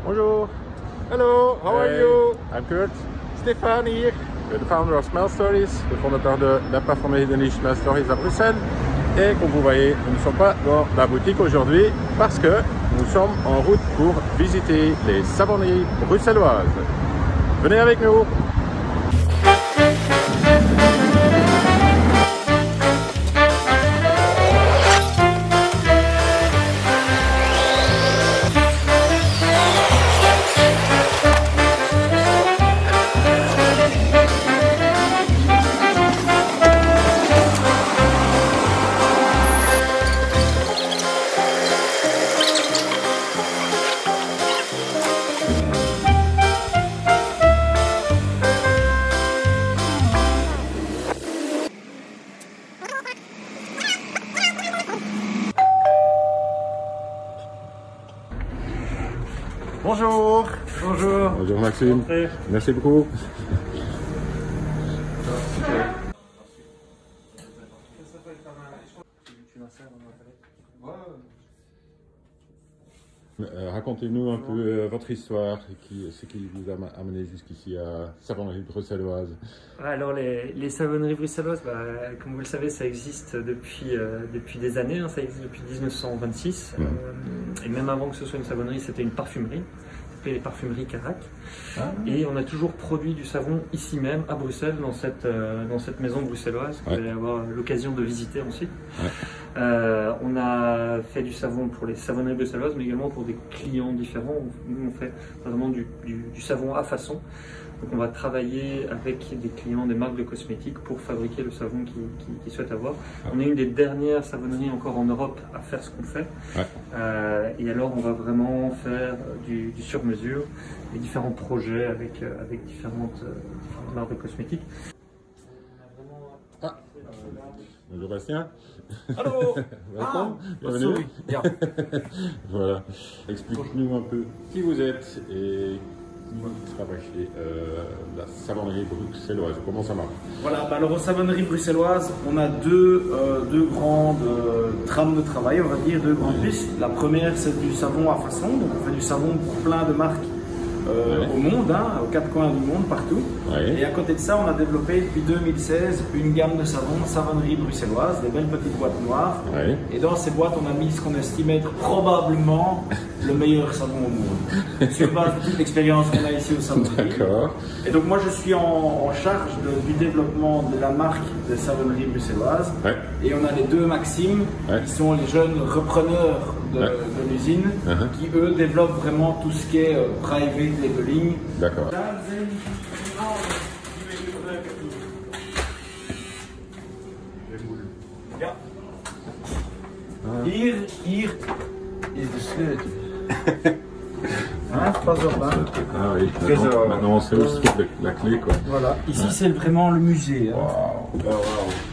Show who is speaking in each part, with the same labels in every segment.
Speaker 1: Bonjour.
Speaker 2: Hello, how are you?
Speaker 1: I'm Kurt,
Speaker 2: Stéphane hier.
Speaker 1: the founder of Smell Stories, le fondateur de la parfumerie de niche Smell Stories à Bruxelles. Et comme vous voyez, nous ne sommes pas dans la boutique aujourd'hui parce que nous sommes en route pour visiter les savonneries bruxelloises. Venez avec nous!
Speaker 2: Bonjour. Bonjour.
Speaker 1: Bonjour Maxime, merci beaucoup. Racontez-nous un peu votre histoire, ce qui vous a amené jusqu'ici à Savonnerie Bruxelloise.
Speaker 3: Alors les savonneries bruxelloises, comme vous le savez, ça existe depuis des années, hein, ça existe depuis 1926. Et même avant que ce soit une savonnerie, c'était une parfumerie. Les parfumeries Carac. Et on a toujours produit du savon ici même à Bruxelles, dans cette maison bruxelloise que vous allez avoir l'occasion de visiter ensuite. On a fait du savon pour les savonneries bruxelloises, mais également pour des clients différents. Nous, on fait vraiment du savon à façon. Donc on va travailler avec des clients, des marques de cosmétiques pour fabriquer le savon qu'ils souhaitent avoir. On est une des dernières savonneries encore en Europe à faire ce qu'on fait. Et alors on va vraiment faire du sur-mesure, des différents projets avec différentes marques de cosmétiques.
Speaker 1: Bonjour Bastien.
Speaker 2: Allô.
Speaker 1: Welcome. Bienvenue. Voilà. Explique-nous un peu qui vous êtes et vous travaillez la savonnerie bruxelloise. Comment ça marche?
Speaker 4: Voilà, alors aux savonneries bruxelloises, on a deux grandes trames de travail, on va dire, deux grandes pistes. La première, c'est du savon à façon, donc on fait du savon pour plein de marques au monde, aux quatre coins du monde, partout. Et à côté de ça, on a développé depuis 2016 une gamme de savons, savonnerie bruxelloise, des belles petites boîtes noires. Et dans ces boîtes, on a mis ce qu'on estimait être probablement le meilleur savon au monde, sur base de toute l'expérience qu'on a ici au savonnerie. Et donc moi, je suis en charge du développement de la marque de savonnerie bruxelloise. Et on a les deux Maxime, qui sont les jeunes repreneurs de l'usine, qui eux développent vraiment tout ce qui est private labeling.
Speaker 1: D'accord.
Speaker 4: Ja. Hier is de sleutel. Pas op, hein.
Speaker 1: Ah oui, maintenant on sait où se trouve la clé, quoi.
Speaker 4: Voilà, ici c'est vraiment le musée.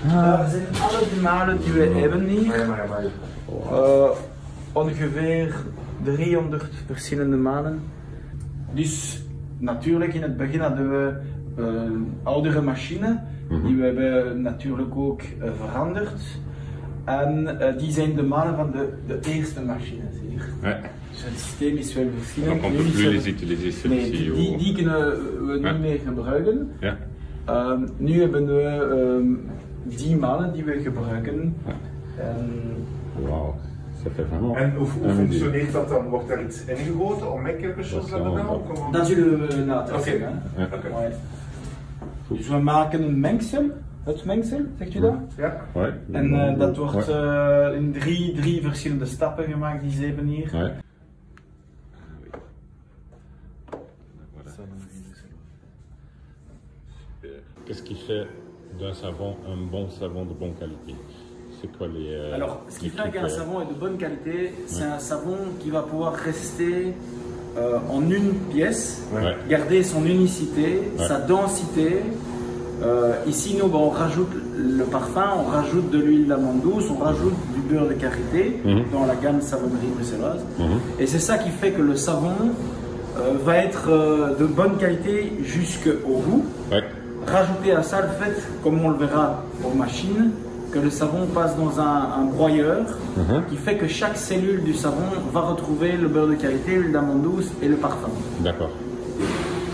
Speaker 4: Dat zijn alle de malen die we hebben hier. Ongeveer 300 verschillende malen. Dus natuurlijk in het begin hadden we een oudere machine, die we hebben natuurlijk ook veranderd. En die zijn de malen van de eerste machines hier. Dus het systeem is wel verschillend.
Speaker 1: On ne peut plus les utiliser celles-ci.
Speaker 4: Nee, die kunnen we niet meer gebruiken. Nu hebben we die malen die we gebruiken.
Speaker 1: Wauw.
Speaker 2: En hoe functioneert dat dan? Wordt er iets ingegoten om mengkilletjes te doen?
Speaker 4: Dat zullen we later zien. Dus we maken een mengsel, het mengsel, zegt u dat?
Speaker 2: Ja.
Speaker 4: En dat wordt in drie verschillende stappen gemaakt, die zeven hier.
Speaker 1: Qu'est-ce qui fait d'un savon un bon savon de bonne qualité? C'est quoi les...
Speaker 4: Alors, ce qui fait qu'un savon est de bonne qualité, c'est un savon qui va pouvoir rester en une pièce, garder son unicité, sa densité. Ici, nous, on rajoute le parfum, on rajoute de l'huile d'amande douce, on rajoute du beurre de karité dans la gamme savonnerie bruxelloise. Et c'est ça qui fait que le savon va être de bonne qualité jusqu'au goût. Rajouter à ça le fait, comme on le verra aux machines, que le savon passe dans un broyeur qui fait que chaque cellule du savon va retrouver le beurre de qualité, l'huile d'amande douce et le parfum.
Speaker 1: D'accord.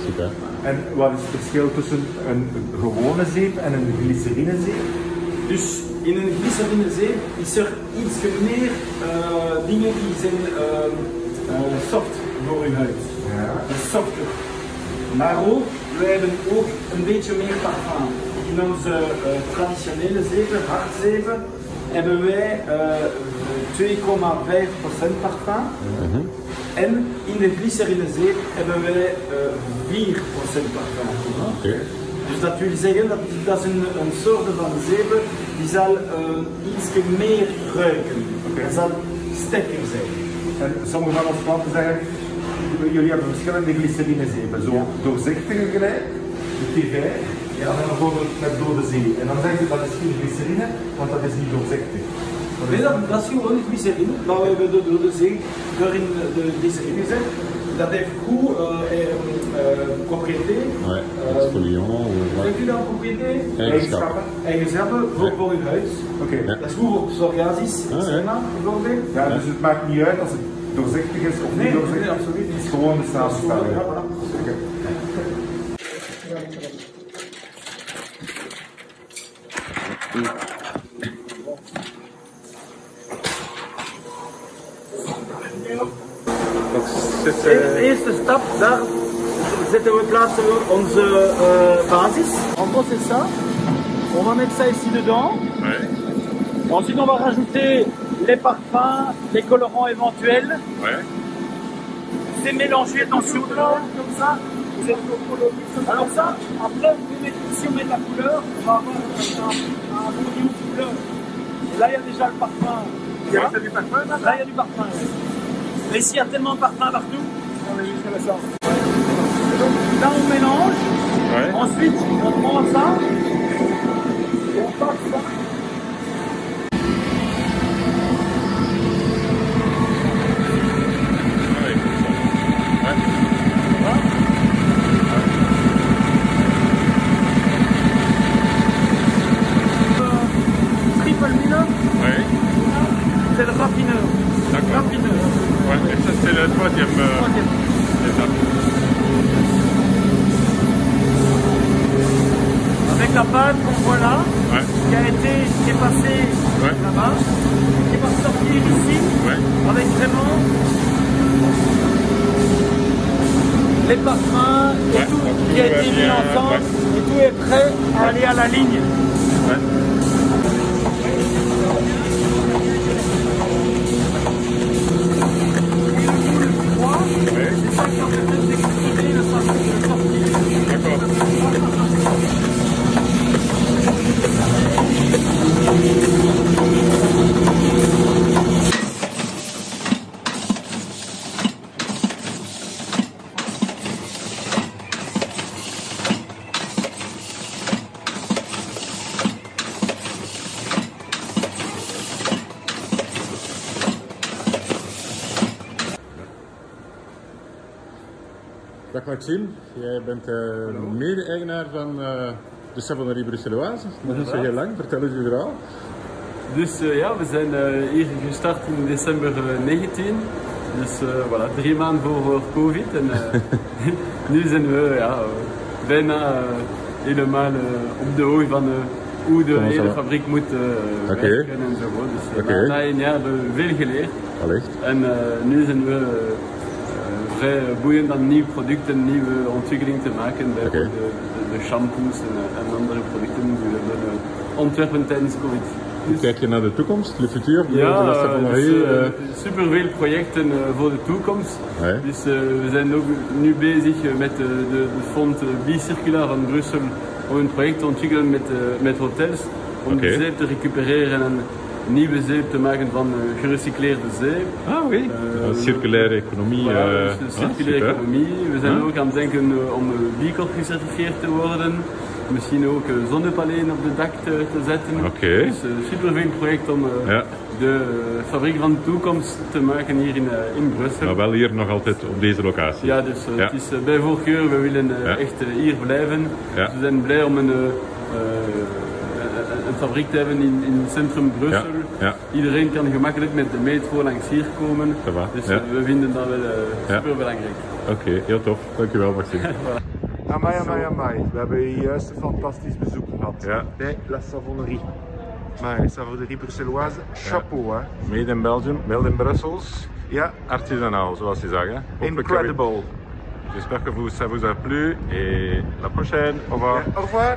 Speaker 1: Super.
Speaker 2: En wat is het verschil tussen een gewone zeep en een glycerinezeep?
Speaker 4: Dus in een glycerinezeep is er iets meer dingen die zijn soft voor uw huid.
Speaker 2: Ja.
Speaker 4: Softer. Maar ook, wij hebben ook een beetje meer parfum. In onze traditionele zeepen, hardzeepen, hebben wij 2,5% parfum. En in de glycerinezeep hebben wij 4% parfum.
Speaker 1: Okay.
Speaker 4: Dus dat wil zeggen dat is een soort van zeep die zal iets meer ruiken. Dat zal sterker zijn.
Speaker 2: En sommige van onze klanten zeggen, jullie hebben verschillende glycerinezeepen. Zo doorzichtige gelijk, de T5, ja, en dan bijvoorbeeld met dode zee. En dan zeggen ze dat is geen glycerine, want dat is niet doorzichtig.
Speaker 4: Nee, dat is gewoon niet glycerine. Maar we hebben de dode zee waarin de glycerine gezet. Dat heeft goed propriété.
Speaker 1: Ouais, exfoliant.
Speaker 4: Heeft u dan propriété?
Speaker 1: Eigenschappen.
Speaker 4: Eigenschappen voor uw huid.
Speaker 2: Oké.
Speaker 1: Ja.
Speaker 4: Dat is goed voor psoriasis, eczema bijvoorbeeld.
Speaker 2: Ja, dus het maakt niet uit als het doorzichtig is of niet doorzichtig.
Speaker 4: Nee, absoluut niet.
Speaker 2: Het is gewoon de samenstelling.
Speaker 4: Ja, voilà.
Speaker 2: Oké.
Speaker 4: De eerste stap, daar plaatsen we onze basis. En gros c'est ça. On va mettre ça ici dedans.
Speaker 1: Ouais.
Speaker 4: Ensuite on va rajouter les parfums, les colorants éventuels.
Speaker 1: Ouais.
Speaker 4: C'est mélangé, attention, comme ça. Vous êtes alors ça, après vous pouvez mettre, si on met de la couleur, on va avoir un bon niveau de couleur. Là il y a déjà le parfum.
Speaker 1: Il y a du parfum là?
Speaker 4: Là il y a du parfum. Mais ici il y a tellement de parfum partout. Donc là on mélange.
Speaker 1: Ouais.
Speaker 4: Ensuite on prend ça. On passe ça. Triple mille.
Speaker 1: Ouais.
Speaker 4: C'est le raffineur.
Speaker 1: D'accord.
Speaker 4: Raffineur.
Speaker 1: Ouais, et ça c'est le troisième étape.
Speaker 4: Avec la pâte qu'on voit là,
Speaker 1: Ouais.
Speaker 4: qui est passée là-bas, qui va sortir ici,
Speaker 1: Ouais.
Speaker 4: avec vraiment les parfums et
Speaker 1: Ouais,
Speaker 4: tout
Speaker 1: donc
Speaker 4: qui a
Speaker 1: tout va
Speaker 4: été mis
Speaker 1: bien,
Speaker 4: ensemble
Speaker 1: ouais.
Speaker 4: et tout est prêt à aller à la ligne.
Speaker 1: Ouais. Ouais.
Speaker 4: C'est ça qui en permet d'exprimer le sortir.
Speaker 1: D'accord. Dag Maxime, jij bent mede-eigenaar van de Savonnerie Bruxelloise. Nog niet zo heel lang, vertel eens uw verhaal.
Speaker 5: Dus ja, we zijn hier gestart in december 19. Dus voilà, 3 maanden voor COVID. En nu zijn we bijna helemaal op de hoogte van hoe de hele fabriek moet werken en zo. Dus na 1 jaar hebben we veel geleerd.
Speaker 1: Allicht.
Speaker 5: En nu zijn we vrij boeiend aan nieuwe producten, nieuwe ontwikkelingen te maken. Bij de shampoos en andere producten die we hebben ontwerpen tijdens COVID.
Speaker 1: Hoe kijk je naar de toekomst, le futur?
Speaker 5: Ja, super veel projecten voor de toekomst.
Speaker 1: Ouais.
Speaker 5: Dus we zijn ook nu bezig met de fond Bicirculair van Brussel om een project te ontwikkelen met hotels om de zeep te recupereren en nieuwe zeep te maken van gerecycleerde zeep.
Speaker 1: Ah oui, circulaire economie.
Speaker 5: Dus circulaire economie. We zijn ook aan het denken om B Corp gecertificeerd te worden. Misschien ook zonnepanelen op de dak te zetten. Dus super veel project om de fabriek van de toekomst te maken hier in Brussel.
Speaker 1: Maar wel hier nog altijd op deze locatie.
Speaker 5: Ja, dus het is bij voorkeur, we willen echt hier blijven. Dus we zijn blij om een fabriek te hebben in centrum Brussel.
Speaker 1: Ja, ja.
Speaker 5: Iedereen kan gemakkelijk met de metro langs hier komen. Dus we vinden dat wel super belangrijk.
Speaker 1: Oké, heel tof. Dankjewel Maxime.
Speaker 2: Amai. We hebben hier juist een fantastisch bezoek gehad bij La Savonnerie. Maar Savonnerie Bruxelloise, chapeau hè.
Speaker 1: Made in Belgium, made in Brussels.
Speaker 2: Ja.
Speaker 1: Artisanaal, zoals ze zeggen.
Speaker 2: Incredible.
Speaker 1: J'espère que ça vous a plu et la prochaine. Au revoir.
Speaker 2: Au revoir.